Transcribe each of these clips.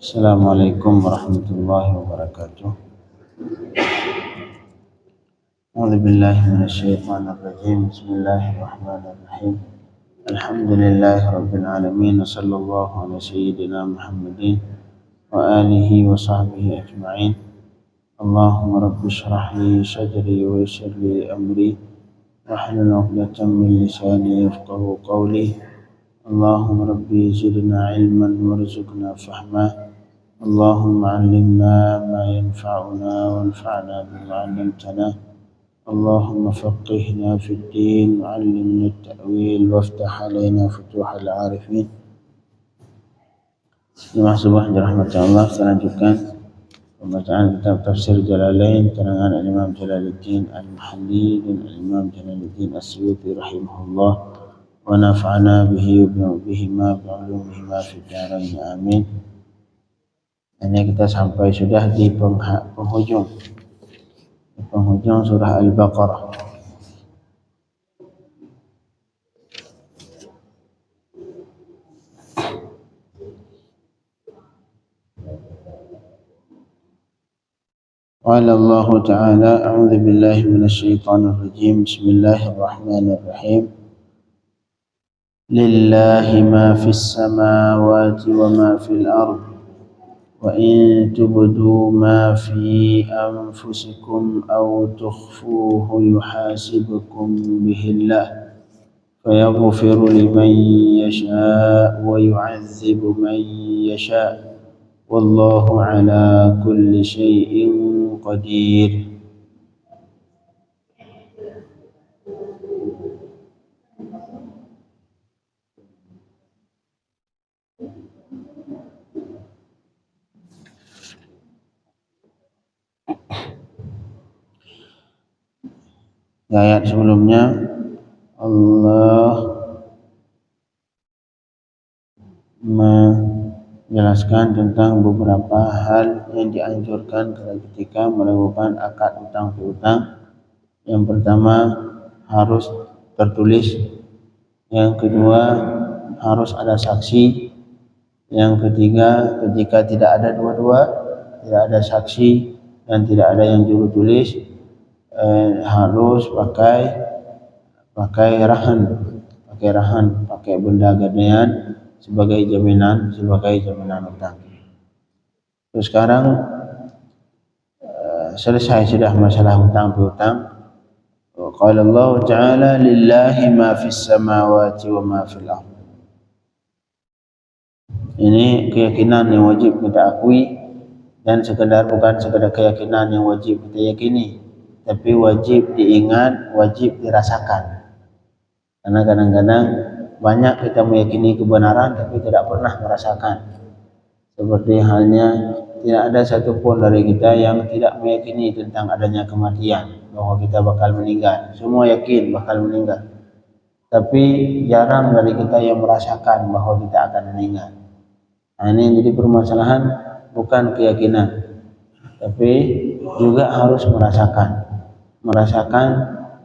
Assalamualaikum warahmatullahi wabarakatuh. A'udzu billahi minasyaitonir rajim. Bismillahirrahmanirrahim. Alhamdulillahi rabbil alamin. Wassallallahu ala sayyidina Muhammadin wa alihi wa sahbihi ajma'in. Allahumma rabbi shrah li sadri wa yassir li amri wahlul 'uqdatam min lisani yafqahu qawli. Allahumma rabbi zidna ilman warzuqna fahma. اللهم علمنا ما ينفعنا وانفعنا بما علمتنا اللهم فقهنا في الدين وعلمنا التأويل وافتح علينا فتوح العارفين. Jemaah subuh dirahmati Allah, selanjutkan pembacaan kitab tafsir Jalalain karangan Imam Jalaluddin Al-Mahalli dan Imam Jalaluddin As-Suyuti rahimahullah, wa nafa'ana bihi wa bihima bi'ulumihima fid dharain amin. Ini kita sampai sudah di penghujung surah Al-Baqarah. Qala Allah Ta'ala, a'udzu billahi minasy syaithanir rajim. Bismillahirrahmanirrahim. Lillahi ma fis samawati wa ma fil ardh. وَإِن تُبْدُوا مَا فِي أَنفُسِكُمْ أَوْ تُخْفُوهُ يُحَاسِبْكُم بِهِ اللَّهُ فَيَغْفِرُ لِمَن يَشَاءُ وَيُعَذِّبُ مَن يَشَاءُ وَاللَّهُ عَلَى كُلِّ شَيْءٍ قَدِيرٌ. Di ayat sebelumnya Allah menjelaskan tentang beberapa hal yang dianjurkan ketika melakukan akad utang piutang. Yang pertama harus tertulis, yang kedua harus ada saksi, yang ketiga ketika tidak ada tidak ada saksi dan tidak ada yang juru tulis, harus pakai rahan, pakai benda gadaian sebagai jaminan utang. Terus sekarang selesai sudah masalah utang piutang. Qala Allah Ta'ala, lillahi ma fis samawati wa ma fil ardh. Ini keyakinan yang wajib kita akui, dan bukan sekedar keyakinan yang wajib kita yakini, tapi wajib diingat, wajib dirasakan. Karena kadang-kadang banyak kita meyakini kebenaran tapi tidak pernah merasakan. Seperti halnya tidak ada satupun dari kita yang tidak meyakini tentang adanya kematian, bahwa kita bakal meninggal. Semua yakin bakal meninggal, tapi jarang dari kita yang merasakan bahwa kita akan meninggal. Nah, ini yang jadi permasalahan, bukan keyakinan, tapi juga harus merasakan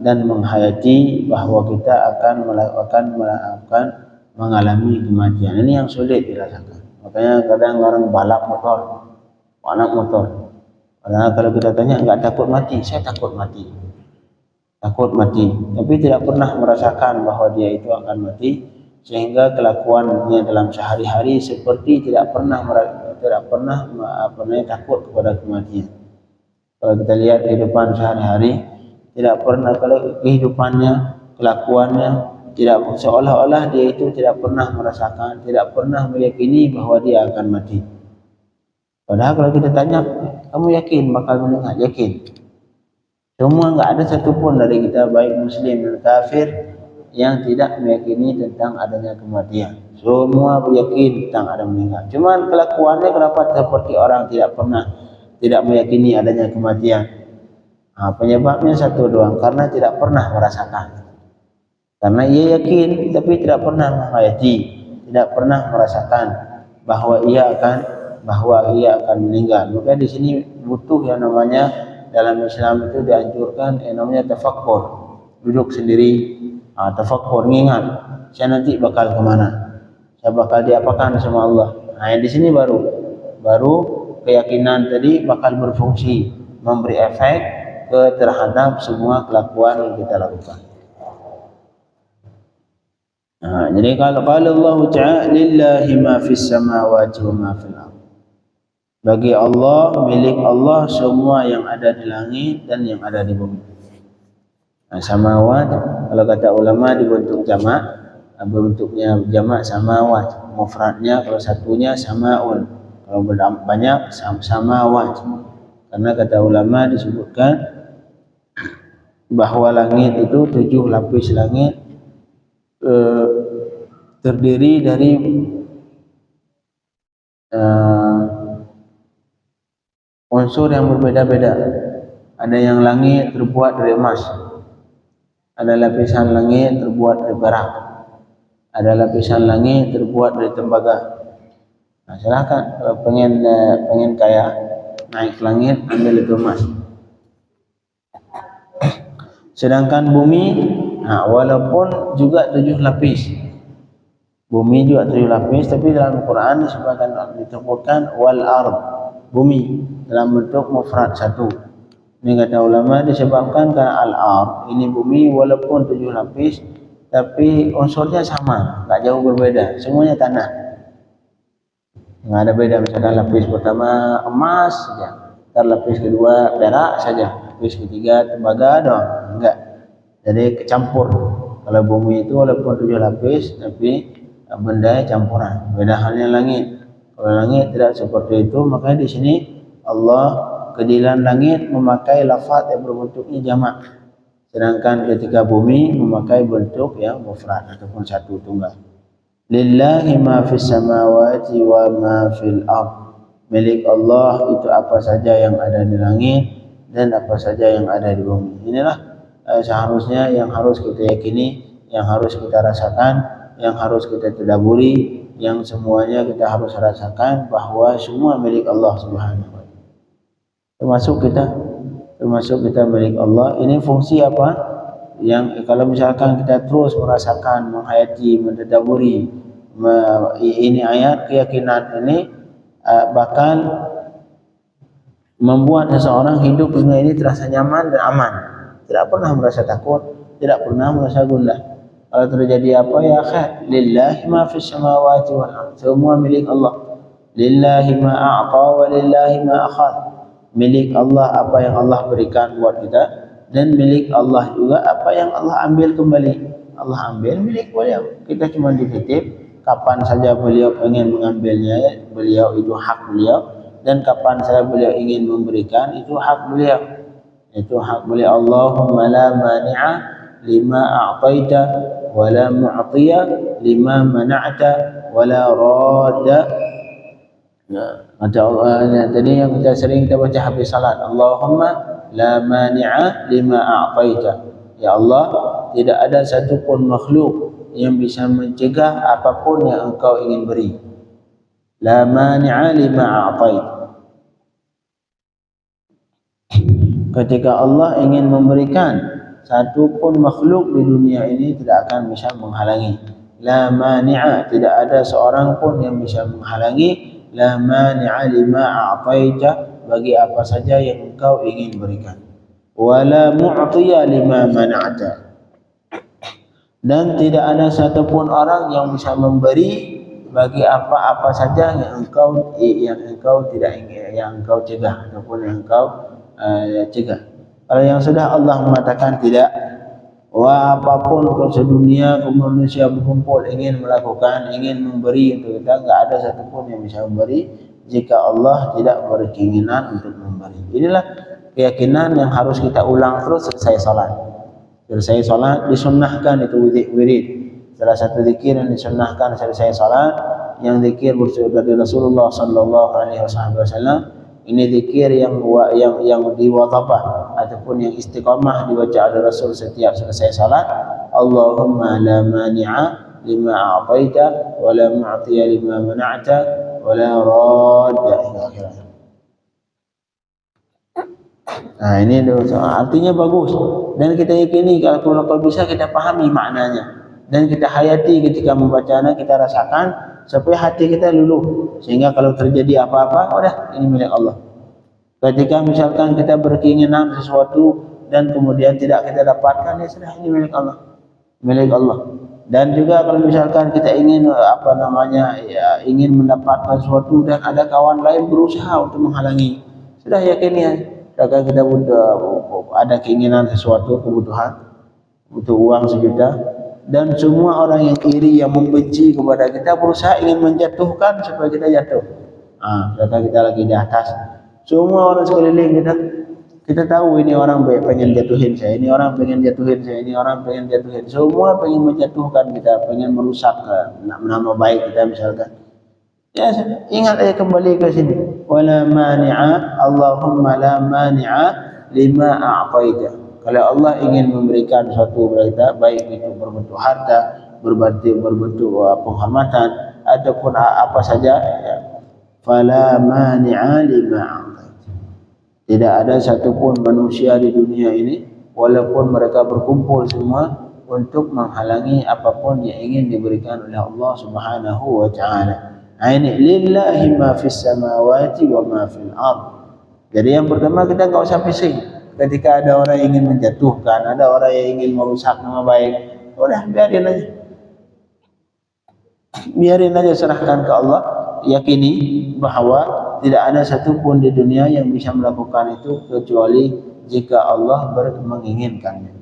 dan menghayati bahwa kita akan mengalami kematian. Ini yang sulit dirasakan. Makanya kadang orang balap motor. Padahal kalau kita tanya, enggak takut mati? Saya takut mati, tapi tidak pernah merasakan bahwa dia itu akan mati, sehingga kelakuannya dalam sehari-hari seperti tidak pernah takut kepada kematian. Kalau kita lihat kehidupan sehari-hari, tidak pernah, kalau kehidupannya, kelakuannya tidak, seolah-olah dia itu tidak pernah merasakan, tidak pernah meyakini bahwa dia akan mati. Padahal kalau kita tanya, kamu yakin bakal meninggal? Yakin. Semua, enggak ada satupun dari kita, baik muslim dan kafir, yang tidak meyakini tentang adanya kematian. Semua yakin tentang ada meninggal. Cuman kelakuannya kenapa seperti orang tidak meyakini adanya kematian? Penyebabnya satu doang, karena tidak pernah merasakan. Karena ia yakin tapi tidak pernah menghayati, tidak pernah merasakan bahwa ia akan meninggal. Maka di sini butuh yang namanya, dalam Islam itu dianjurkan yang namanya tafakkur, duduk sendiri, tafakkur, mengingat saya nanti bakal kemana, saya bakal diapakan sama Allah. Nah, di sini baru baru keyakinan tadi bakal berfungsi, memberi efek terhadap semua kelakuan yang kita lakukan. Jadi kalau Allah Ta'ala lillahi ma fis samawati wa ma fil ardh, bagi Allah, milik Allah semua yang ada di langit dan yang ada di bumi. Samawat kalau kata ulama dibentuk jamak, bentuknya jamak samawat, mufradnya kalau satunya samaun, kalau banyak samawat. Karena kata ulama disebutkan bahwa langit itu 7 lapis langit terdiri dari unsur yang berbeda-beda. Ada yang langit terbuat dari emas, ada lapisan langit terbuat dari perak, ada lapisan langit terbuat dari tembaga. Silakan kalau pengen kaya naik langit, ambil itu emas. Sedangkan bumi, walaupun juga 7 lapis, bumi juga 7 lapis, tapi dalam Quran disebutkan wal ard, bumi dalam bentuk mufrad satu. Ini kata ulama disebabkan karena al ard ini bumi walaupun 7 lapis, tapi unsurnya sama, tak jauh berbeda, semuanya tanah, nggak ada beda. Misalkan lapis pertama emas saja, lapis kedua perak saja, lapis ketiga tembaga doang, enggak. Jadi kecampur. Kalau bumi itu walaupun 7 lapis, tapi benda campuran. Beda halnya langit. Kalau langit tidak seperti itu, maka di sini Allah kedilan langit memakai lafaz yang berbentuknya jamak. Sedangkan ketika bumi memakai bentuk yang mufrad ataupun satu tunggal. Lillahi ma fis samawati wa ma fil ard. Milik Allah itu apa saja yang ada di langit dan apa saja yang ada di bumi. Inilah seharusnya yang harus kita yakini, yang harus kita rasakan, yang harus kita tadaburi, yang semuanya kita harus rasakan bahwa semua milik Allah Subhanahu wa taala. Termasuk kita milik Allah. Ini fungsi apa? Yang kalau misalkan kita terus merasakan, menghayati, mentadaburi ini ayat, keyakinan ini bakal membuat seseorang hidup dunia ini terasa nyaman dan aman. Tidak pernah merasa takut, tidak pernah merasa gundah. Kalau terjadi apa, ya khair. Lillahi ma fis samawati wal ardh, semua milik Allah. Lillahi ma a'ta wa lillahi ma akhadh. Milik Allah apa yang Allah berikan buat kita, dan milik Allah juga apa yang Allah ambil kembali. Allah ambil milik beliau, kita cuma dititip. Kapan saja beliau ingin mengambilnya, beliau itu hak beliau, dan kapan saja beliau ingin memberikan, itu hak beliau. Itu hak beliau. Allahumma la mani'a lima a'taita wa la mu'tiya lima mana'ta wa la radda. Kata Allah tadi yang kita sering kita baca habis salat, Allahumma la mani'a lima a'taita. Ya Allah, tidak ada satu pun makhluk yang bisa mencegah apapun yang engkau ingin beri. La mani'a lima a'taita. Ketika Allah ingin memberikan, satu pun makhluk di dunia ini tidak akan bisa menghalangi. La mani'a, tidak ada seorang pun yang bisa menghalangi. La mani'a lima a'taita, bagi apa saja yang engkau ingin berikan. Wa la mu'tiya lima mana'ta, dan tidak ada satu pun orang yang bisa memberi bagi apa-apa saja yang engkau tidak ingin, yang engkau cegah ataupun yang engkau cegah. Kalau yang sudah Allah mengatakan tidak, apapun kalau sedunia manusia berkumpul ingin melakukan, ingin memberi untuk kita, enggak ada satupun yang bisa memberi jika Allah tidak berkeinginan untuk memberi. Inilah keyakinan yang harus kita ulang terus selesai salat. Selesai salat disunnahkan itu wirid. Salah satu zikir yang disunnahkan selesai salat, yang zikir bersumber dari Rasulullah sallallahu alaihi wasallam. Ini zikir yang diwadhabah ataupun yang istiqamah dibaca oleh Rasul setiap selesai salat. Allahumma la mani'a lima a'taita wa la mu'tiya lima mana'ta wa la radda ila akhirnya. Ini artinya bagus, dan kita yakini kalau bisa kita pahami maknanya dan kita hayati ketika membacanya, kita rasakan supaya hati kita luluh, sehingga kalau terjadi apa-apa, udah ini milik Allah. Ketika misalkan kita berkeinginan sesuatu dan kemudian tidak kita dapatkan, ya sudah, ini milik Allah, milik Allah. Dan juga kalau misalkan kita ingin ya, ingin mendapatkan sesuatu dan ada kawan lain berusaha untuk menghalangi, sudah yakin ya, kalau kita ada keinginan sesuatu, kebutuhan, butuh uang 1 juta, dan semua orang yang iri, yang membenci kepada kita berusaha ingin menjatuhkan supaya kita jatuh. Kita lagi di atas, semua orang sekeliling kita tahu ini orang pengen jatuhin saya, ini orang pengen jatuhin saya, ini orang pengen jatuhin, semua pengen menjatuhkan kita, pengen merusak nama baik kita misalkan. Ya, ingat aja, kembali ke sini. Wala mani'a, Allahumma la mani'a lima a'taita. Kalau Allah ingin memberikan sesuatu kepada kita, baik itu berbentuk harta, berbentuk penghormatan, ataupun apa saja, ya, fala mani'a lima a'taita. Tidak ada satupun manusia di dunia ini, walaupun mereka berkumpul semua, untuk menghalangi apapun yang ingin diberikan oleh Allah Subhanahu wa ta'ala. Ini lillahi ma fis samawati wa ma fil ard. Jadi yang pertama, kita enggak usah pusing ketika ada orang yang ingin menjatuhkan, ada orang yang ingin merusak nama baik. Udah, biarin aja. Biarin aja, serahkan ke Allah. Yakini bahwa tidak ada satupun di dunia yang bisa melakukan itu kecuali jika Allah menginginkannya.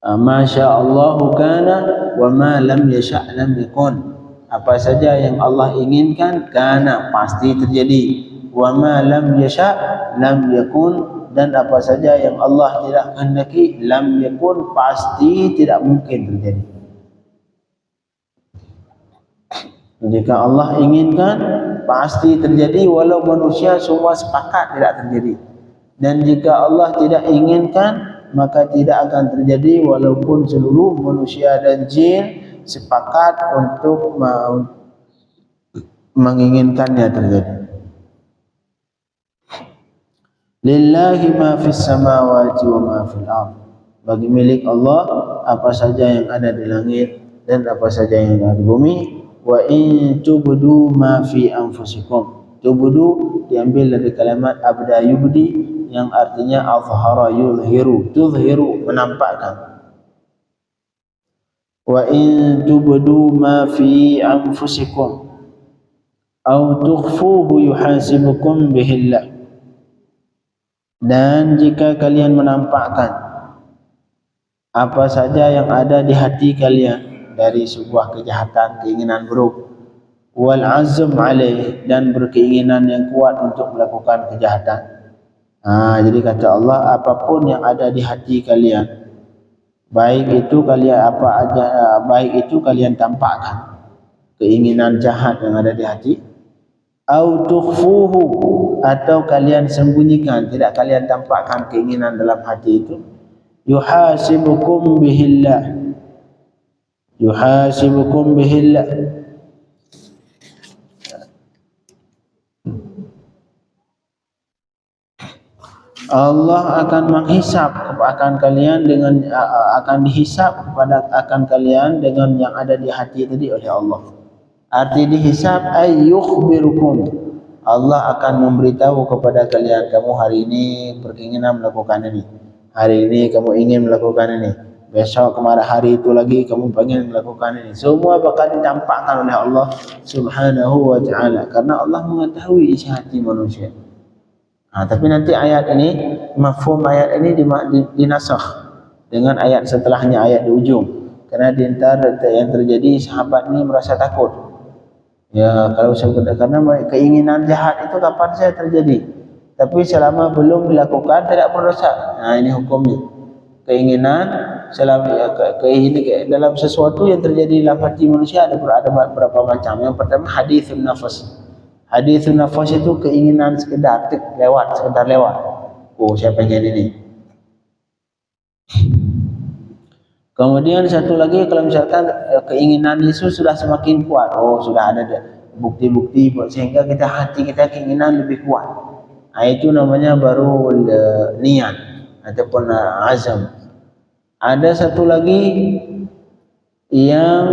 Masya Allahu kana wa ma lam yasha' lam yakun. Apa saja yang Allah inginkan, kana, pasti terjadi. Wa ma lam yasha' lam yakun. Dan apa saja yang Allah tidak kehendaki, lam yakun, pasti tidak mungkin terjadi. Jika Allah inginkan, pasti terjadi, walau manusia semua sepakat tidak terjadi. Dan jika Allah tidak inginkan, maka tidak akan terjadi, walaupun seluruh manusia dan jin sepakat untuk menginginkannya terjadi. Lillahi ma fis samawati wa ma fil ard. Bagi milik Allah apa saja yang ada di langit dan apa saja yang ada di bumi. Wa in tubdu ma fi anfusikum. Tubdu diambil dari kalimat abda yubdi, yang artinya azhara yuzhiru, tuzhiru, menampakkan. Wa in tubdu ma fi anfusikum aw tukhfuhu yuhasibukum bihillah. Dan jika kalian menampakkan apa saja yang ada di hati kalian dari sebuah kejahatan, keinginan buruk, wal azm alaih, dan berkeinginan yang kuat untuk melakukan kejahatan. Jadi kata Allah, apapun yang ada di hati kalian, baik itu kalian tampakkan keinginan jahat yang ada di hati, au tukhfuhu, atau kalian sembunyikan, tidak kalian tampakkan keinginan dalam hati itu, yuhasibukum bihillah, yuhasibukum bihillah. Allah akan menghisap akan kalian dengan akan dihisap akan kalian dengan yang ada di hati tadi oleh Allah. Arti dihisap ay yukhbirukum, Allah akan memberitahu kepada kalian, kamu hari ini berkeinginan melakukan ini, hari ini kamu ingin melakukan ini, besok kemarin hari itu lagi kamu ingin melakukan ini. Semua bakal ditampakkan oleh Allah Subhanahu wa ta'ala, karena Allah mengetahui isi hati manusia. Tapi nanti ayat ini, mafhum ayat ini dinasakh dengan ayat setelahnya, ayat di ujung. Karena di antara yang terjadi, sahabat ini merasa takut. Ya, kalau karena keinginan jahat itu kapan saja terjadi. Tapi selama belum dilakukan tidak berdosa. Ini hukumnya. Keinginan selama dalam sesuatu yang terjadi dalam hati manusia ada beberapa macam. Yang pertama, hadithun nafas. Hadithun nafas itu keinginan sekedar lewat. Oh, saya pengen ini. Kemudian satu lagi, kalau misalkan keinginan itu sudah semakin kuat, sudah ada bukti-bukti sehingga hati kita keinginan lebih kuat. Itu namanya baru niat ataupun azam. Ada satu lagi yang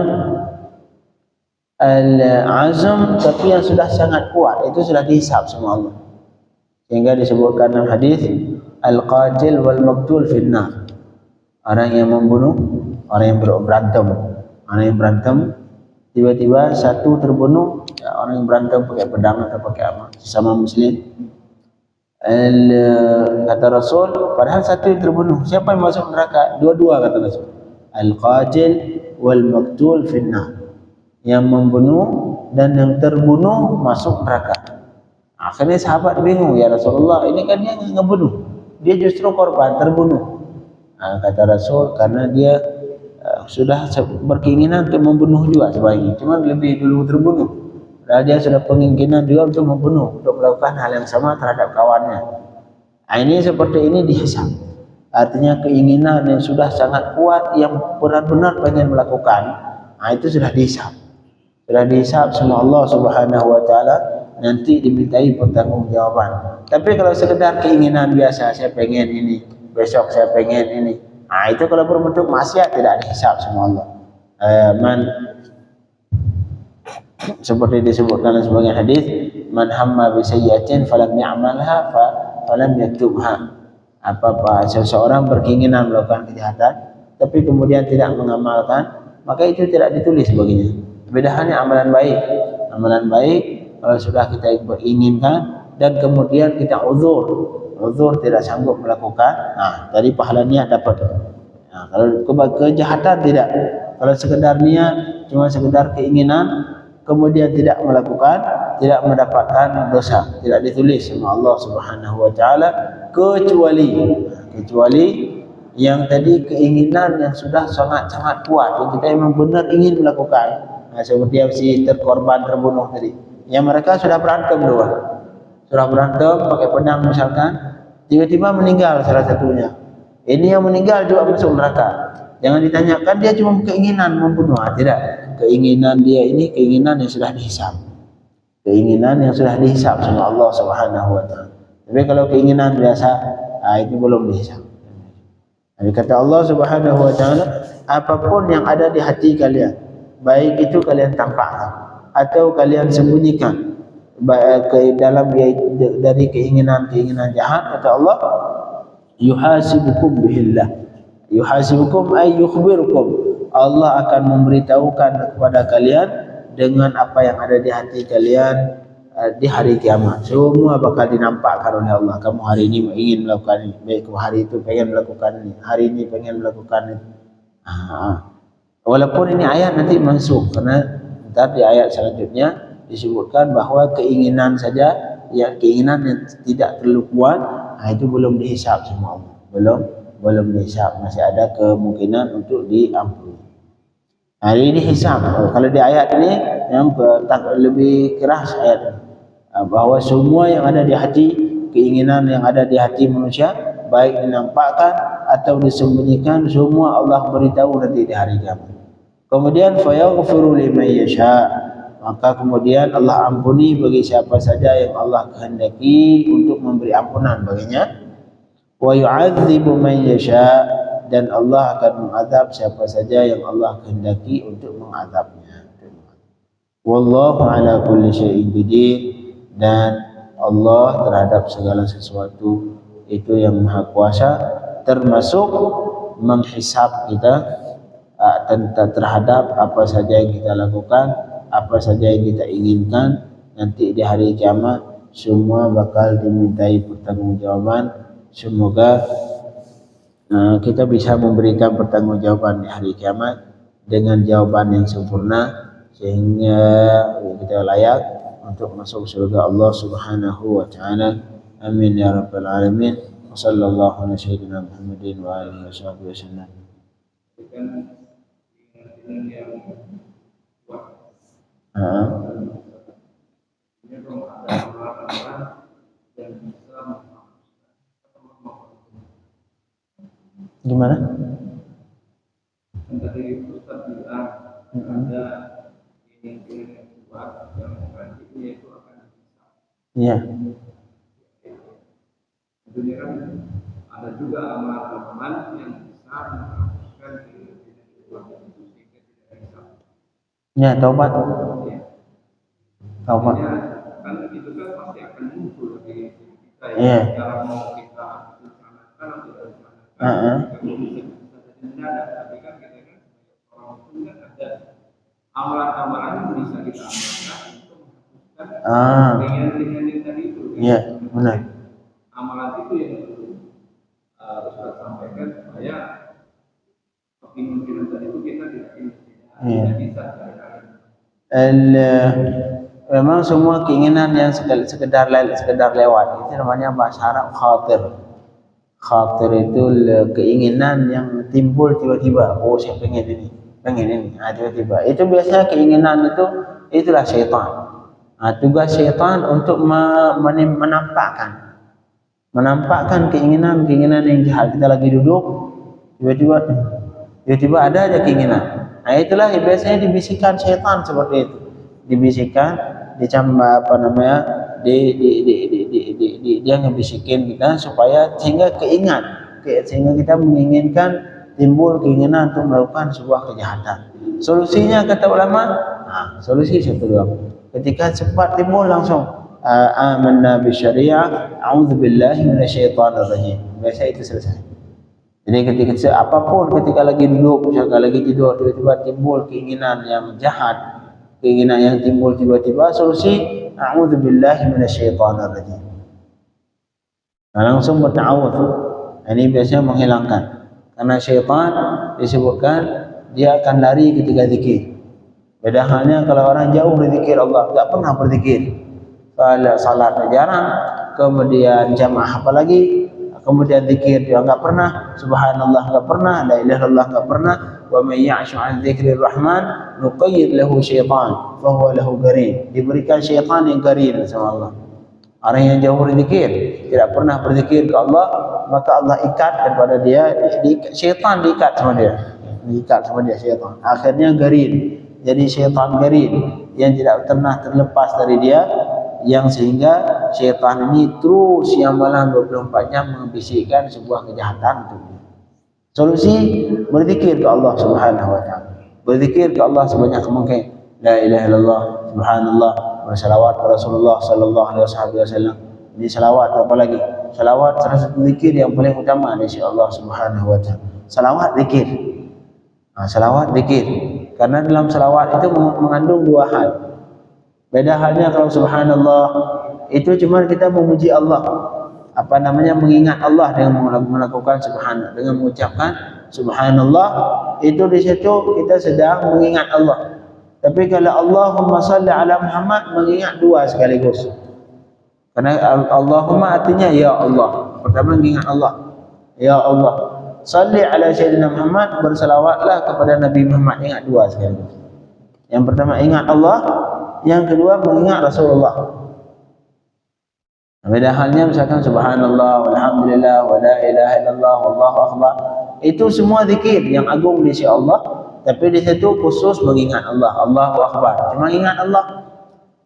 al-azm, tapi yang sudah sangat kuat itu sudah dihisab sama Allah. Sehingga disebutkan dalam hadis al-qatil wal maqtul finnar. Orang yang membunuh, orang yang berantem, orang yang berantem tiba-tiba satu terbunuh, ya, orang yang berantem pakai pedang atau pakai apa, sesama muslim. Kata Rasul, padahal satu yang terbunuh, siapa yang masuk neraka? Dua-dua, kata Rasul. Al-qatil wal maqtul finnar. Yang membunuh dan yang terbunuh masuk neraka. Akhirnya sahabat bingung, ya Rasulullah, ini kan dia ngebunuh, dia justru korban terbunuh. Kata Rasul, karena dia sudah berkeinginan untuk membunuh juga sebaiknya, cuma lebih dulu terbunuh. Dan dia sudah penginginan juga untuk membunuh, untuk melakukan hal yang sama terhadap kawannya. Ini seperti ini dihisab. Artinya keinginan yang sudah sangat kuat, yang benar-benar pengen melakukan, itu sudah dihisab. Sudah dihisab sama Allah Subhanahu wa taala, nanti dimintai pertanggungjawaban. Tapi kalau sekedar keinginan biasa, saya pengen ini, besok saya pengen ini, itu kalau berbentuk maksiat tidak dihisab sama Allah. Seperti disebutkan dalam sebagian hadis, man hamma bi sayyi'atin falam ya'malha falam yaktubha. Apa seseorang berkeinginan melakukan kejahatan tapi kemudian tidak mengamalkan, maka itu tidak ditulis baginya. Beda halnya amalan baik. Amalan baik kalau sudah kita inginkan dan kemudian kita uzur tidak sanggup melakukan, tadi pahalanya dapat. Kalau kejahatan tidak, kalau sekedar niat, cuma sekedar keinginan, kemudian tidak melakukan, tidak mendapatkan dosa, tidak ditulis sama Allah Subhanahu wa taala, kecuali yang tadi keinginan yang sudah sangat-sangat kuat, yang kita memang benar ingin melakukan. Seperti yang si terkorban terbunuh tadi, yang mereka sudah berantem pakai pedang misalkan, tiba-tiba meninggal salah satunya. Ini yang meninggal juga masuk neraka. Jangan ditanyakan dia cuma keinginan membunuh, tidak. Keinginan dia ini keinginan yang sudah dihisab. Keinginan yang sudah dihisab sama Allah Subhanahu wa taala. Tapi kalau keinginan biasa, itu belum dihisab. Jadi kata Allah Subhanahu wa taala, apapun yang ada di hati kalian, baik itu kalian tampakkan atau kalian sembunyikan ke dalam dari keinginan-keinginan jahat, kata Allah, yuhasibukum bihillah. Yuhasibukum ay yukhbirukum. Allah akan memberitahukan kepada kalian dengan apa yang ada di hati kalian di hari kiamat. Semua bakal dinampakkan oleh Allah. Kamu hari ini ingin melakukan ini, baik hari itu pengen melakukan ini, hari ini pengen melakukan itu. Walaupun ini ayat nanti mansuh, karena ntar di ayat selanjutnya disebutkan bahwa keinginan saja, ya keinginan yang tidak terlalu kuat, itu belum dihisab sama Allah. Belum dihisab, masih ada kemungkinan untuk diampuni. Hari ini hisab. Kalau di ayat ini yang lebih keras ayat ini, bahwa semua yang ada di hati, keinginan yang ada di hati manusia, baik dinampakkan atau disembunyikan, semua Allah beritahu nanti di hari kiamat. Kemudian fayaghfiru liman yasha, maka kemudian Allah ampuni bagi siapa saja yang Allah kehendaki untuk memberi ampunan baginya. Wa yu'adzibu man yasha, dan Allah akan mengadab siapa saja yang Allah kehendaki untuk mengadabnya. Wallahu ala kulli syai'in qadir, dan Allah terhadap segala sesuatu itu yang maha kuasa, termasuk menghisab kita terhadap apa saja yang kita lakukan, apa saja yang kita inginkan. Nanti di hari kiamat semua bakal dimintai pertanggungjawaban. Semoga kita bisa memberikan pertanggungjawaban di hari kiamat dengan jawaban yang sempurna, sehingga kita layak untuk masuk surga Allah Subhanahu wa taala. Amin ya rabbal alamin. Wassallallahu ala sayyidina Muhammadin wa alihi wasallam. Gimana? Dari Ustaz bilang ada ingin buat yang nanti itu akan bisa. Iya. Tentunya kan ada juga amalan yang bisa menghapuskan ya, taubat. Apa? Kan itu kan pasti akan muncul di kita ya. Iya. Kalau mau kita laksanakan atau tidak laksanakan, kita bisa jadi mendadak. Tapi kan kita kan orang itu kan ada amalan-amalan yang bisa kita amalkan untuk menghapuskan keinginan yang tadi itu. Iya, benar. Amalan itu yang harus kita sampaikan supaya keinginan tadi itu kita tidak bisa. Memang semua keinginan yang sekedar lewat itu namanya bahasa Arab khatir. Khatir itu keinginan yang timbul tiba-tiba. Oh, saya pengen ini. Tiba-tiba. Itu biasanya keinginan itulah syaitan. Tugas syaitan untuk menampakkan keinginan yang jahat. Kita lagi duduk, tiba-tiba ada aja keinginan. Itulah biasanya dibisikkan syaitan seperti itu. Dibisikkan, dia ngebisikin kita supaya sehingga kita menginginkan, timbul keinginan untuk melakukan sebuah kejahatan. Solusinya kata ulama, solusi satu doang. Ketika cepat timbul langsung amanna bisyariah, a'udzubillahi minasyaitonir rajim. Biasa itu selesai. Jadi ketika lagi duduk, misalkan lagi tidur, tiba-tiba timbul keinginan yang jahat, keinginan yang timbul tiba-tiba, solusi a'udzubillahi minasyaitonir rajim. Langsung berta'awudz. Ini biasanya menghilangkan. Karena syaitan disebutkan dia akan lari ketika zikir. Beda halnya kalau orang jauh berzikir Allah, tak pernah berzikir. Kalau salatnya jarang, kemudian jamaah apalagi, kemudian zikir dia enggak pernah, subhanallah enggak pernah, la ilaha illallah enggak pernah, wa may ya'shu 'an dzikrir rahman nuqayyid lahu syaitan fa huwa lahu qarin. Diberikan syaitan yang qarin sama Allah. Orang yang jauh berzikir, tidak pernah berzikir ke Allah, maka Allah ikat kepada dia, syaitan diikat sama dia syaitan. Akhirnya qarin. Jadi syaitan qarin yang tidak pernah terlepas dari dia, yang sehingga syaitan ini terus yang malam 24 jam membisikkan sebuah kejahatan untuknya. Solusi berzikir ke Allah Subhanahu wa taala. Berzikir ke Allah sebanyak mungkin. La ilaha illallah, subhanallah, bersalawat kepada Rasulullah sallallahu alaihi wasallam. Ini salawat apa lagi? Salawat salah satu zikir yang paling utama di sisi Allah Subhanahu wa taala. Salawat zikir. Salawat zikir. Karena dalam salawat itu mengandung dua hal. Beda halnya kalau subhanallah, itu cuma kita memuji Allah. Mengingat Allah dengan melakukan subhanallah, dengan mengucapkan subhanallah, itu di situ kita sedang mengingat Allah. Tapi kalau Allahumma salli ala Muhammad, mengingat dua sekaligus. Karena Allahumma artinya ya Allah. Pertama mengingat Allah. Ya Allah. Salli ala Sayyidina Muhammad, bersalawatlah kepada Nabi Muhammad, ingat dua sekaligus. Yang pertama ingat Allah, yang kedua mengingat Rasulullah. Beda halnya misalkan subhanallah, walhamdulillah, wa la ilaha illallah, wallahu akbar. Itu semua zikir yang agung di sisi Allah, tapi di situ khusus mengingat Allah, Allahu akbar. Cuma ingat Allah.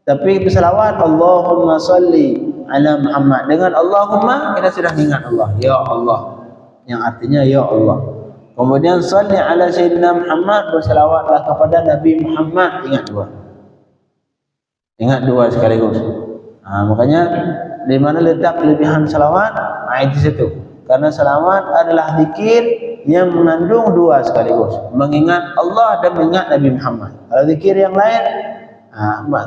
Tapi bersalawat Allahumma salli ala Muhammad. Dengan Allahumma kita sudah mengingat Allah, ya Allah. Yang artinya ya Allah. Kemudian salli ala Sayyidina Muhammad, bersalawatlah kepada Nabi Muhammad, ingat dua sekaligus. Makanya di mana letak kelebihan salawat? Di situ. Karena salawat adalah zikir yang mengandung dua sekaligus, mengingat Allah dan mengingat Nabi Muhammad. Kalau zikir yang lain,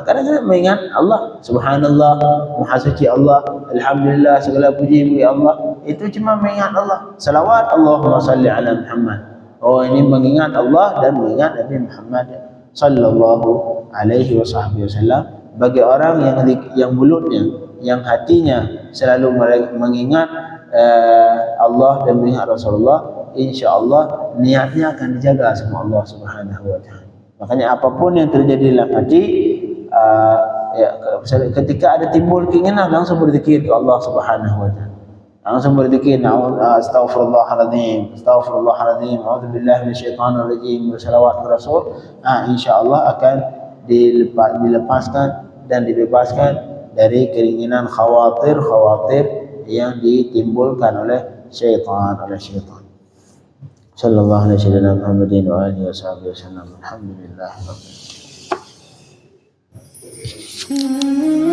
kadang-kadang mengingat Allah, subhanallah, maha suci Allah, alhamdulillah, segala puji bagi Allah, itu cuma mengingat Allah. Salawat Allahumma salli ala Muhammad, ini mengingat Allah dan mengingat Nabi Muhammad sallallahu alaihi wasallam. Bagi orang yang mulutnya, yang hatinya selalu mengingat Allah dan mengingat Rasulullah, insya-Allah niatnya akan dijaga sama Allah Subhanahu wa taala. Makanya apapun yang terjadi dalam hati, ketika ada timbul keinginan, langsung berzikir ke Allah Subhanahu wa taala. Langsung berzikir, astaghfirullahaladzim, a'udzubillahi minasyaitonir rajim, bersalawat ke Rasul. Insyaallah akan dilepaskan dan dibebaskan dari keinginan khawatir yang ditimbulkan oleh syaitan. Sallallahu alaihi wa alihi wasallam. Alhamdulillah. Hmm.